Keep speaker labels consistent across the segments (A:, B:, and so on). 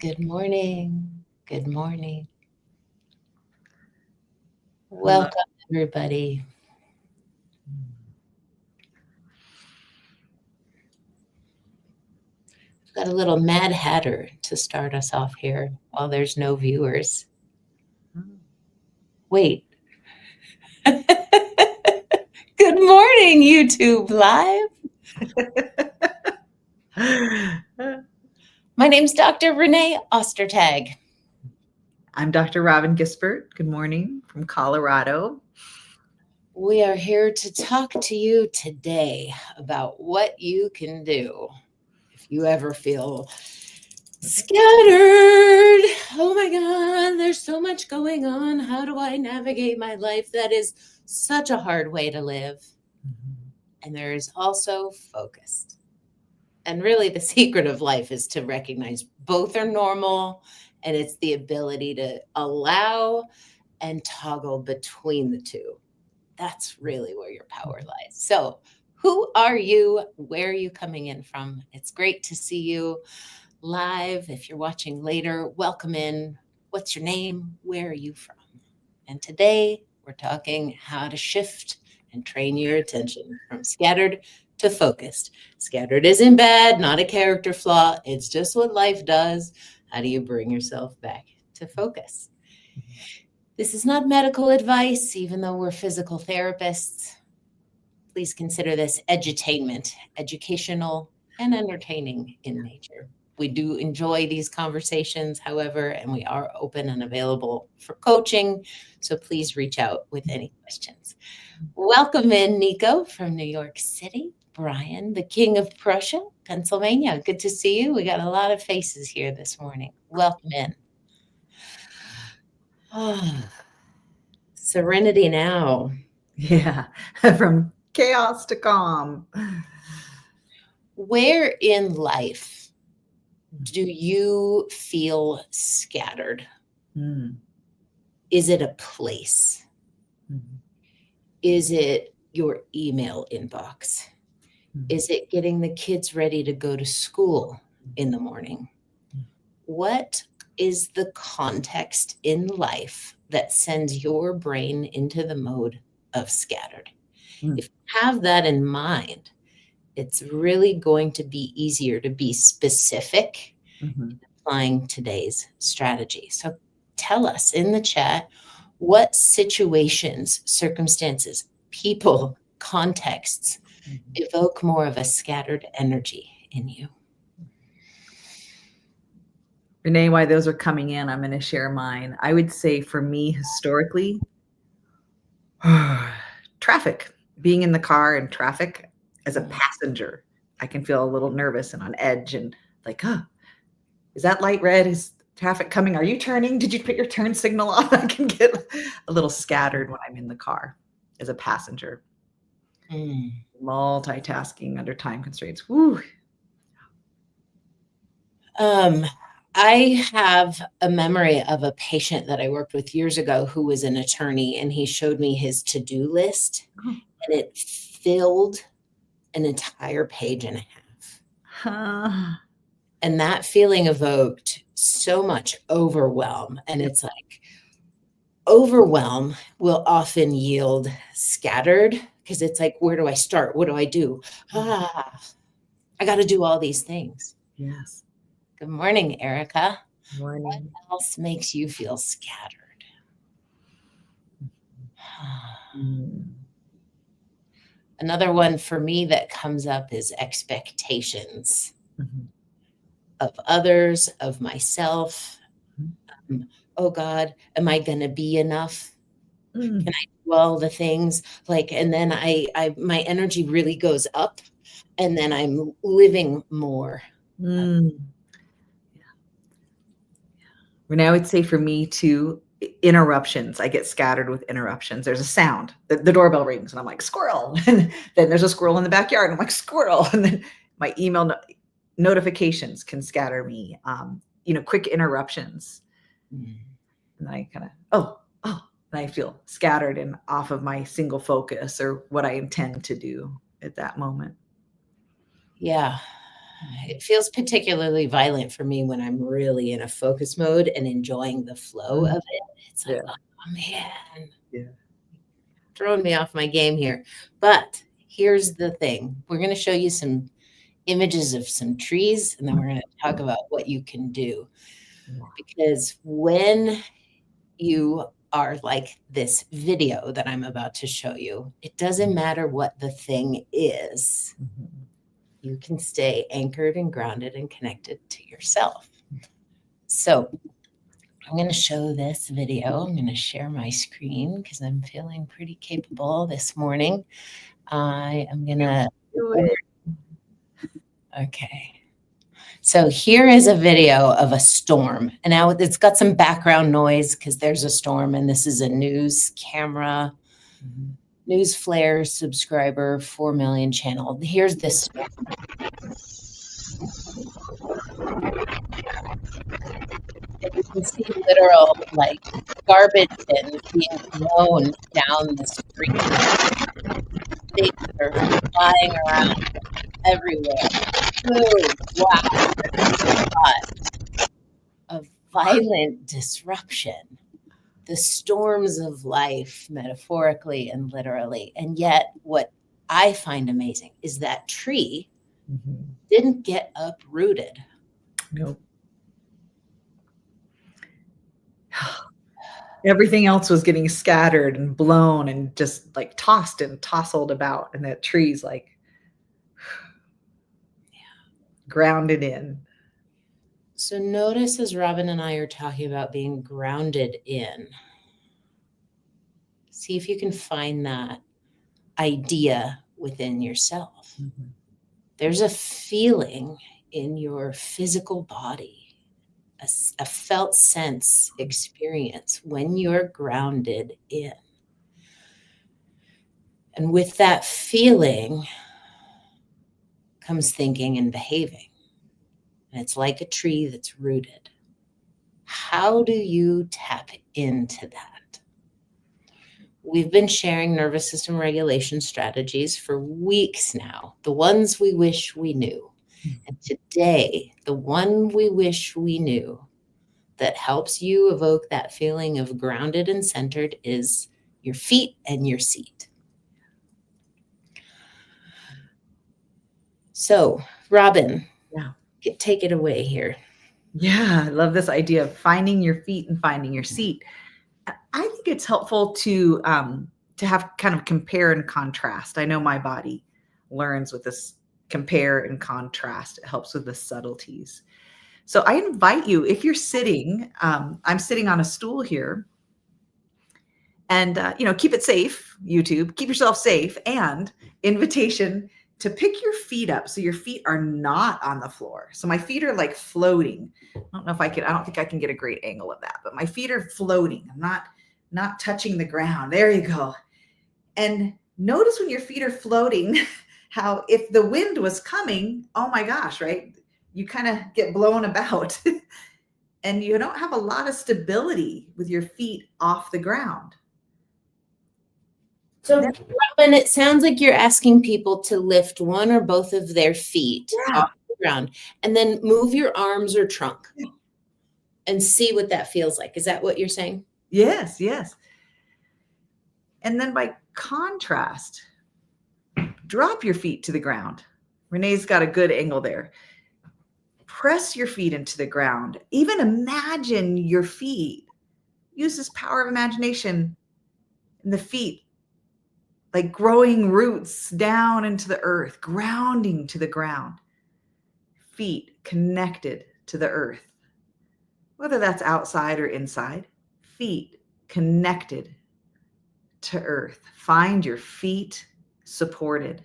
A: Good morning. Good morning.
B: Hello.
A: Welcome, everybody. Got a little Mad Hatter to start us off here while there's no viewers. Wait. Good morning, YouTube Live. My name's Dr. Renée Ostertag.
B: I'm Dr. Robyn Gisbert. Good morning from Colorado.
A: We are here to talk to you today about what you can do if you ever feel scattered. Oh my God, there's so much going on. How do I navigate my life? That is such a hard way to live. And there is also focused. And really, the secret of life is to recognize both are normal, and it's the ability to allow and toggle between the two. That's really where your power lies. So, who are you? Where are you coming in from? It's great to see you live. If you're watching later, welcome in. What's your name? Where are you from? And today we're talking how to shift and train your attention from scattered to focused. Scattered isn't bad, not a character flaw. It's just what life does. How do you bring yourself back to focus? This is not medical advice, even though we're physical therapists. Please consider this edutainment, educational and entertaining in nature. We do enjoy these conversations, however, and we are open and available for coaching. So please reach out with any questions. Welcome in, Nico from New York City. Brian, the King of Prussia, Pennsylvania. Good to see you. We got a lot of faces here this morning. Welcome in. Oh, serenity now.
B: Yeah, from chaos to calm.
A: Where in life do you feel scattered? Is it a place? Is it your email inbox? Is it getting the kids ready to go to school in the morning? What is the context in life that sends your brain into the mode of scattered? If you have that in mind, it's really going to be easier to be specific in applying today's strategy. So tell us in the chat what situations, circumstances, people, contexts evoke more of a scattered energy in you.
B: Renee, while those are coming in, I'm going to share mine. I would say for me, historically, traffic, being in the car and traffic as a passenger, I can feel a little nervous and on edge and like, is that light red? Is traffic coming? Are you turning? Did you put your turn signal on? I can get a little scattered when I'm in the car as a passenger. Multitasking under time constraints. Woo.
A: I have a memory of a patient that I worked with years ago who was an attorney, and he showed me his to-do list, and it filled an entire page and a half. And that feeling evoked so much overwhelm. And it's like, overwhelm will often yield scattered because it's like, where do I start? What do I do? I got to do all these things.
B: Yes.
A: Good morning, Erica.
B: Morning.
A: What else makes you feel scattered? Another one for me that comes up is expectations of others, of myself. Oh God, am I going to be enough? Can I do all the things? Like, and then my energy really goes up, and then I'm living more.
B: Renee, I would say for me too, interruptions. I get scattered with interruptions. There's a sound. The doorbell rings and I'm like, squirrel. And then there's a squirrel in the backyard and I'm like, squirrel. And then my email notifications can scatter me. Quick interruptions. And I kind of, and I feel scattered and off of my single focus or what I intend to do at that moment.
A: Yeah. It feels particularly violent for me when I'm really in a focus mode and enjoying the flow of it. It's like,
B: Yeah.
A: oh man,
B: Yeah.
A: throwing me off my game here. But here's the thing. We're going to show you some images of some trees, and then we're going to talk about what you can do. Because when you are like this video that I'm about to show you, it doesn't matter what the thing is. You can stay anchored and grounded and connected to yourself. So I'm going to show this video. I'm going to share my screen because I'm feeling pretty capable this morning. I am going to
B: Do it.
A: Okay. So here is a video of a storm. And now it's got some background noise because there's a storm, and this is a news camera, news flare subscriber, 4 million channel. Here's this storm. And you can see literal like garbage bins being blown down the street. Things are flying around everywhere. Ooh, wow. A violent disruption, the storms of life, metaphorically and literally. And yet, what I find amazing is that tree didn't get uprooted.
B: Nope. Everything else was getting scattered and blown and just like tossed and tousled about. And that tree's like grounded in.
A: So notice as Robyn and I are talking about being grounded in, see if you can find that idea within yourself. There's a feeling in your physical body, a felt sense experience when you're grounded in. And with that feeling comes thinking and behaving. And it's like a tree that's rooted. How do you tap into that? We've been sharing nervous system regulation strategies for weeks now, the ones we wish we knew. And today, the one we wish we knew that helps you evoke that feeling of grounded and centered is your feet and your seat. So, Robyn, take it away here.
B: Yeah, I love this idea of finding your feet and finding your seat. I think it's helpful to have kind of compare and contrast. I know my body learns with this compare and contrast. It helps with the subtleties. So I invite you, if you're sitting, I'm sitting on a stool here, and keep it safe, YouTube, keep yourself safe, and invitation to pick your feet up so your feet are not on the floor. So my feet are like floating. I don't think I can get a great angle of that, but my feet are floating. I'm not touching the ground. There you go. And notice when your feet are floating, how if the wind was coming, oh my gosh, right? You kind of get blown about and you don't have a lot of stability with your feet off the ground.
A: So, Robyn, it sounds like you're asking people to lift one or both of their feet off the ground and then move your arms or trunk and see what that feels like. Is that what you're saying?
B: Yes, yes. And then by contrast, drop your feet to the ground. Renee's got a good angle there. Press your feet into the ground. Even imagine your feet. Use this power of imagination in the feet, like growing roots down into the earth, grounding to the ground. Feet connected to the earth, whether that's outside or inside. Feet connected to earth. Find your feet supported.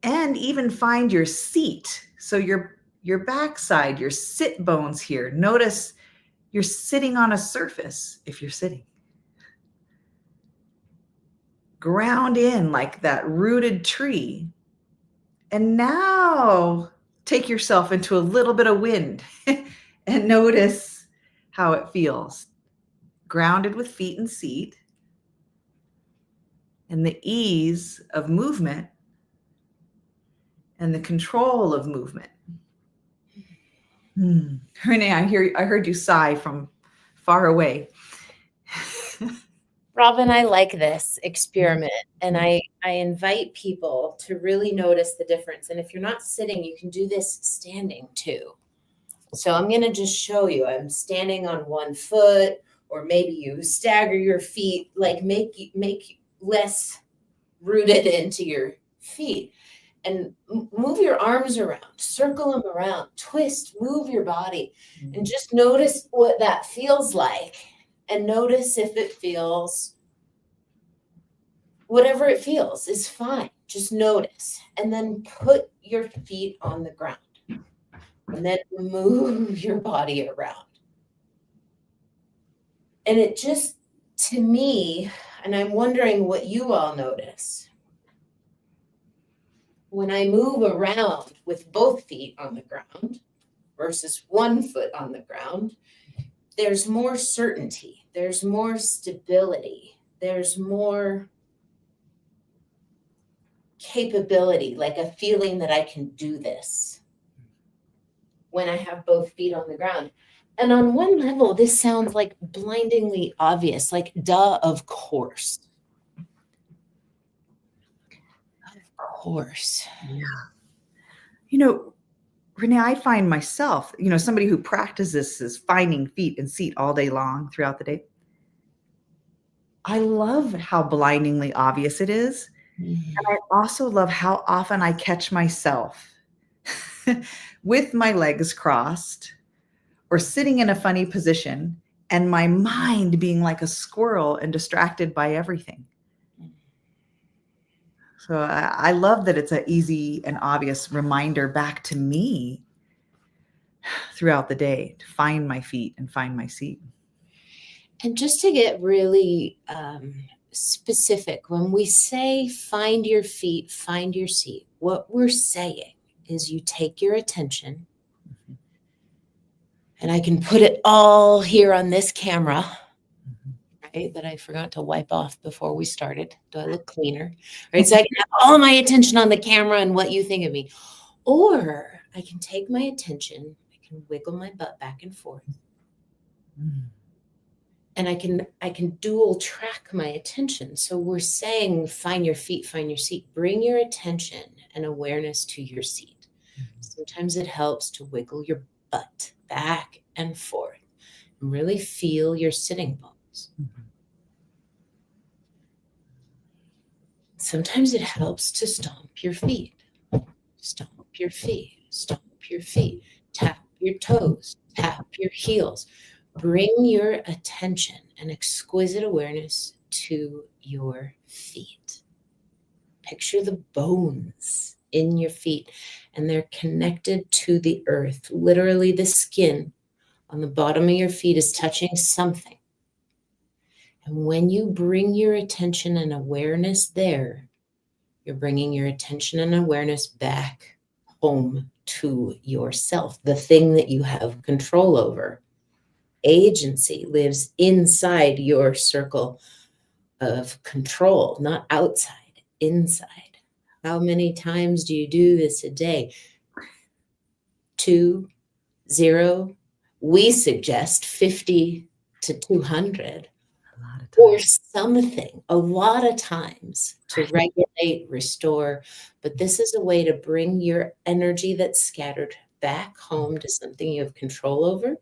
B: And even find your seat. So your backside, your sit bones here. Notice you're sitting on a surface if you're sitting. Ground in like that rooted tree. And now take yourself into a little bit of wind and notice how it feels. Grounded with feet and seat. And the ease of movement. and the control of movement. Renee, I heard you sigh from far away.
A: Robyn, I like this experiment, and I invite people to really notice the difference. And if you're not sitting, you can do this standing too. So I'm going to just show you. I'm standing on one foot, or maybe you stagger your feet, like make less rooted into your feet, and move your arms around, circle them around, twist, move your body, and just notice what that feels like. And notice if it feels, whatever it feels is fine. Just notice. And then put your feet on the ground. And then move your body around. And it just, to me, and I'm wondering what you all notice. When I move around with both feet on the ground versus one foot on the ground, there's more certainty, there's more stability, there's more capability, like a feeling that I can do this when I have both feet on the ground. And on one level, this sounds like blindingly obvious, like, duh, of course. Of course.
B: Yeah. You know, Renee, I find myself, somebody who practices is finding feet and seat all day long throughout the day. I love how blindingly obvious it is. And I also love how often I catch myself with my legs crossed or sitting in a funny position and my mind being like a squirrel and distracted by everything. So I love that it's an easy and obvious reminder back to me throughout the day to find my feet and find my seat.
A: And just to get really specific, when we say find your feet, find your seat, what we're saying is you take your attention, and I can put it all here on this camera, right, that I forgot to wipe off before we started. Do I look cleaner? Right, so I can have all my attention on the camera and what you think of me. Or I can take my attention, I can wiggle my butt back and forth. And I can dual track my attention. So we're saying find your feet, find your seat. Bring your attention and awareness to your seat. Sometimes it helps to wiggle your butt back and forth and really feel your sitting bones. Sometimes it helps to stomp your feet. Stomp your feet, stomp your feet, tap your toes, tap your heels. Bring your attention and exquisite awareness to your feet. Picture the bones in your feet, and they're connected to the earth. Literally, the skin on the bottom of your feet is touching something. And when you bring your attention and awareness there, you're bringing your attention and awareness back home to yourself, the thing that you have control over. Agency lives inside your circle of control, not outside, inside. How many times do you do this a day? 2, 0. We suggest 50 to 200. Or something, a lot of times to regulate, restore. But this is a way to bring your energy that's scattered back home to something you have control over.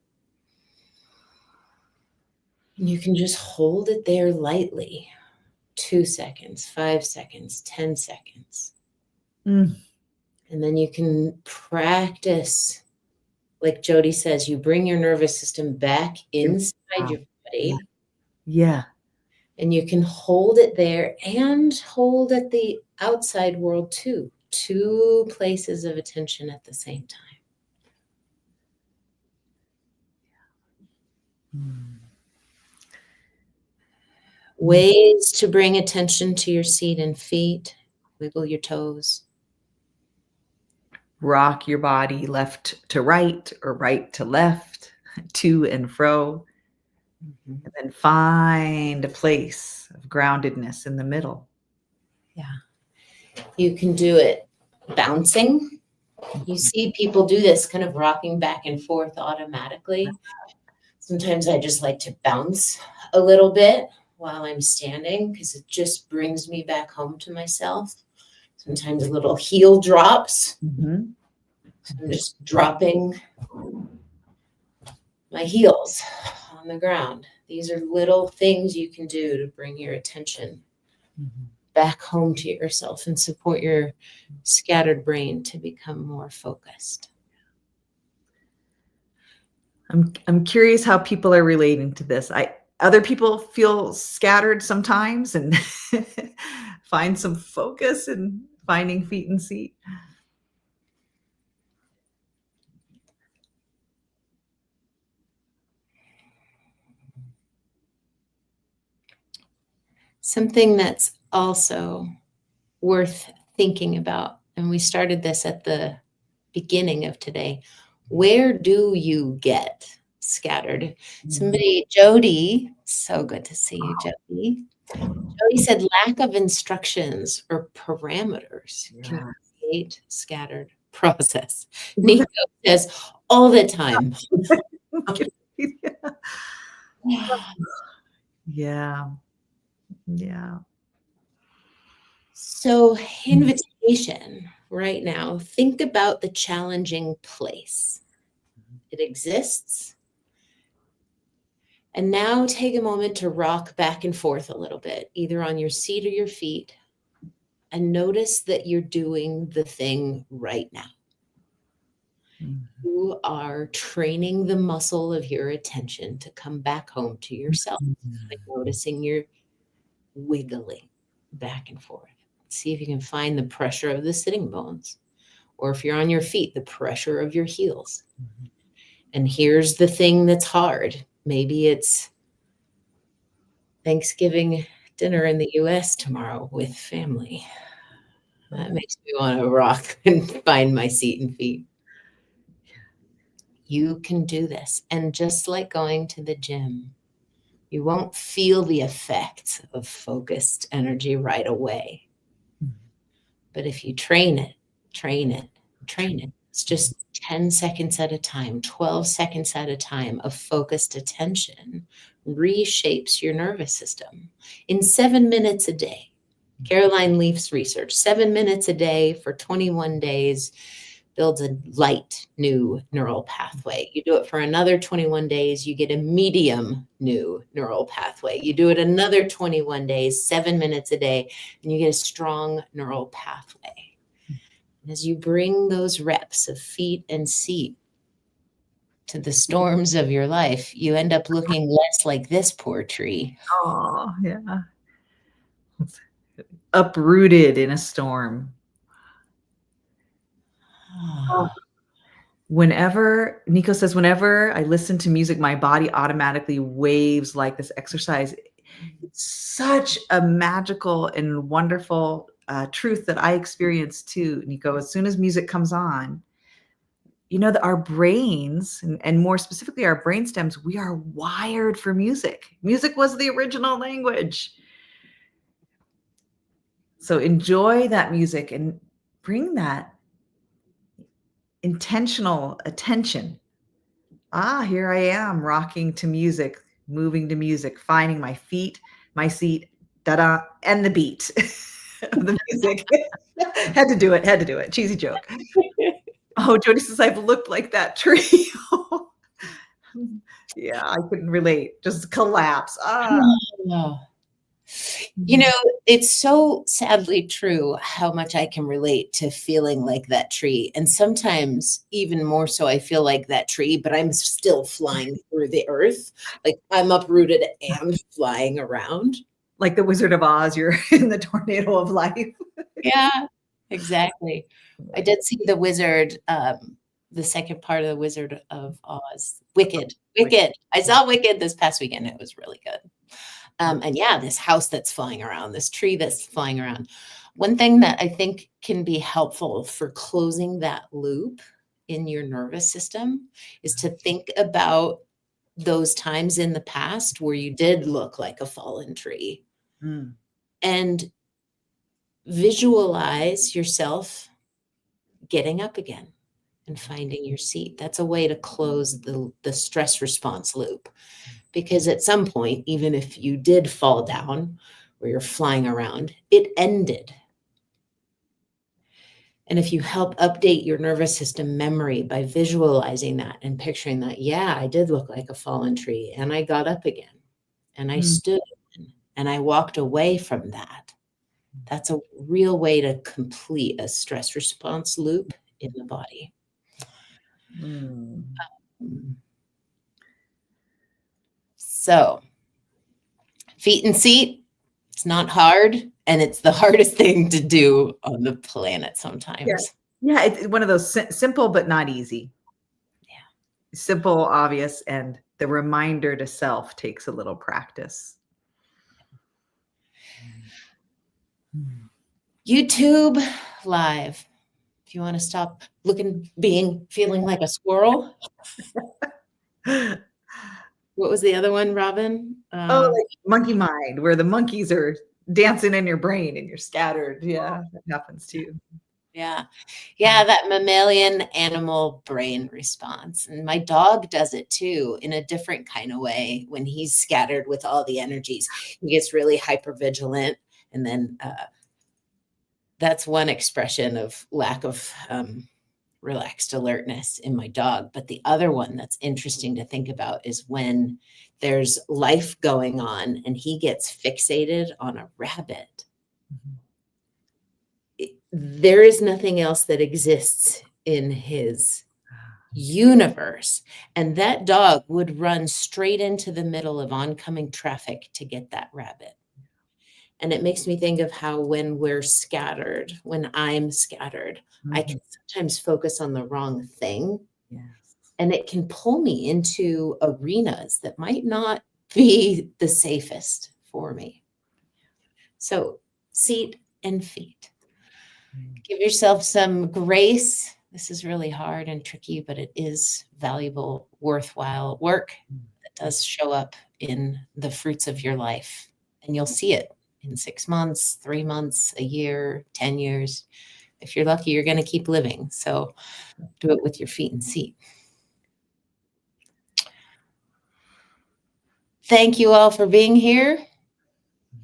A: And you can just hold it there lightly. 2 seconds, 5 seconds, 10 seconds. And then you can practice, like Jody says, you bring your nervous system back inside your body.
B: Yeah.
A: And you can hold it there and hold at the outside world too. 2 places of attention at the same time. Ways to bring attention to your seat and feet. Wiggle your toes.
B: Rock your body left to right or right to left, to and fro. And then find a place of groundedness in the middle.
A: Yeah. You can do it bouncing. You see people do this, kind of rocking back and forth automatically. Sometimes I just like to bounce a little bit while I'm standing because it just brings me back home to myself. Sometimes little heel drops.
B: Mhm.
A: So I'm just dropping my heels on the ground. These are little things you can do to bring your attention back home to yourself and support your scattered brain to become more focused.
B: I'm curious how people are relating to this. Other people feel scattered sometimes and find some focus in finding feet and seat.
A: Something that's also worth thinking about, and we started this at the beginning of today, where do you get scattered? Somebody, Jody, so good to see you, Jody. Jody said lack of instructions or parameters can create scattered process. Nico says all the time.
B: Yeah. Yeah.
A: So, invitation right now, think about the challenging place. It exists. And now take a moment to rock back and forth a little bit, either on your seat or your feet, and notice that you're doing the thing right now. You are training the muscle of your attention to come back home to yourself, like noticing you're wiggling back and forth. See if you can find the pressure of the sitting bones, or if you're on your feet, the pressure of your heels. And here's the thing that's hard. Maybe it's Thanksgiving dinner in the US tomorrow with family. That makes me want to rock and find my seat and feet. You can do this. And just like going to the gym, you won't feel the effects of focused energy right away. But if you train it, train it, train it, it's just 10 seconds at a time, 12 seconds at a time of focused attention reshapes your nervous system in 7 minutes a day. Caroline Leaf's research, 7 minutes a day for 21 days builds a light new neural pathway. You do it for another 21 days, you get a medium new neural pathway. You do it another 21 days, 7 minutes a day, and you get a strong neural pathway. And as you bring those reps of feet and seat to the storms of your life, you end up looking less like this poor tree.
B: Oh, yeah. Uprooted in a storm. Whenever Nico says, whenever I listen to music, my body automatically waves like this exercise. It's such a magical and wonderful truth that I experience too, Nico. As soon as music comes on, you know that our brains, and more specifically our brain stems, we are wired for music. Music was the original language. So enjoy that music and bring that intentional attention. Here I am rocking to music, moving to music, finding my feet, my seat, da-da, and the beat of the music. Had to do it. Cheesy joke. Oh, Jody says I've looked like that tree. Yeah, I couldn't relate. Just collapse.
A: You know, it's so sadly true how much I can relate to feeling like that tree. And sometimes even more so, I feel like that tree, but I'm still flying through the earth. Like I'm uprooted and flying around.
B: Like the Wizard of Oz, you're in the tornado of life.
A: Yeah, exactly. I did see the wizard, the second part of the Wizard of Oz, Wicked. I saw Wicked this past weekend. It was really good. And yeah, this house that's flying around, this tree that's flying around. One thing that I think can be helpful for closing that loop in your nervous system is to think about those times in the past where you did look like a fallen tree and visualize yourself getting up again and finding your seat. That's a way to close the stress response loop. Because at some point, even if you did fall down or you're flying around, it ended. And if you help update your nervous system memory by visualizing that and picturing that, yeah, I did look like a fallen tree and I got up again and I stood and I walked away from that. That's a real way to complete a stress response loop in the body. So, feet and seat, it's not hard, and it's the hardest thing to do on the planet sometimes.
B: Yeah, it's one of those simple but not easy.
A: Yeah.
B: Simple, obvious, and the reminder to self takes a little practice.
A: YouTube live. If you want to stop feeling like a squirrel. What was the other one, Robyn?
B: Like monkey mind, where the monkeys are dancing in your brain and you're scattered. Yeah, that happens too.
A: Yeah, that mammalian animal brain response. And my dog does it too in a different kind of way when he's scattered with all the energies. He gets really hypervigilant. And then that's one expression of lack of relaxed alertness in my dog. But the other one that's interesting to think about is when there's life going on and he gets fixated on a rabbit. There is nothing else that exists in his universe. And that dog would run straight into the middle of oncoming traffic to get that rabbit. And it makes me think of how when we're scattered, when I'm scattered, I can sometimes focus on the wrong thing.
B: Yes.
A: And it can pull me into arenas that might not be the safest for me. So seat and feet. Give yourself some grace. This is really hard and tricky, but it is valuable, worthwhile work that does show up in the fruits of your life. And you'll see it in 6 months, 3 months, a year, 10 years. If you're lucky, you're going to keep living. So do it with your feet and seat. Thank you all for being here.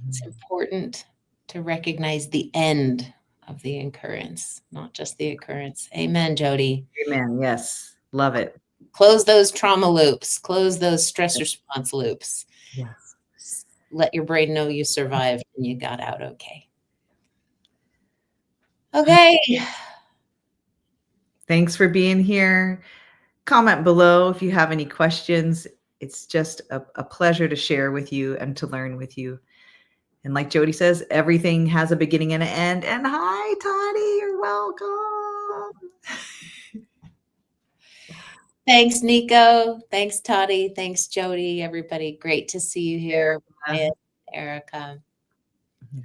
A: It's important to recognize the end of the occurrence, not just the occurrence. Amen, Jody.
B: Amen. Yes. Love it.
A: Close those trauma loops. Close those stress response loops.
B: Yes.
A: Let your brain know you survived and you got out okay. Okay.
B: Thanks for being here. Comment below if you have any questions. It's just a pleasure to share with you and to learn with you. And like Jody says, everything has a beginning and an end. And hi, Toddy, you're welcome.
A: Thanks, Nico. Thanks, Toddy. Thanks, Jody. Everybody, great to see you here. Erica. Yeah.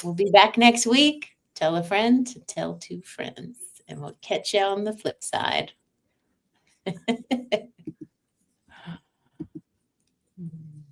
A: We'll be back next week. Tell a friend to tell 2 friends. And we'll catch you on the flip side.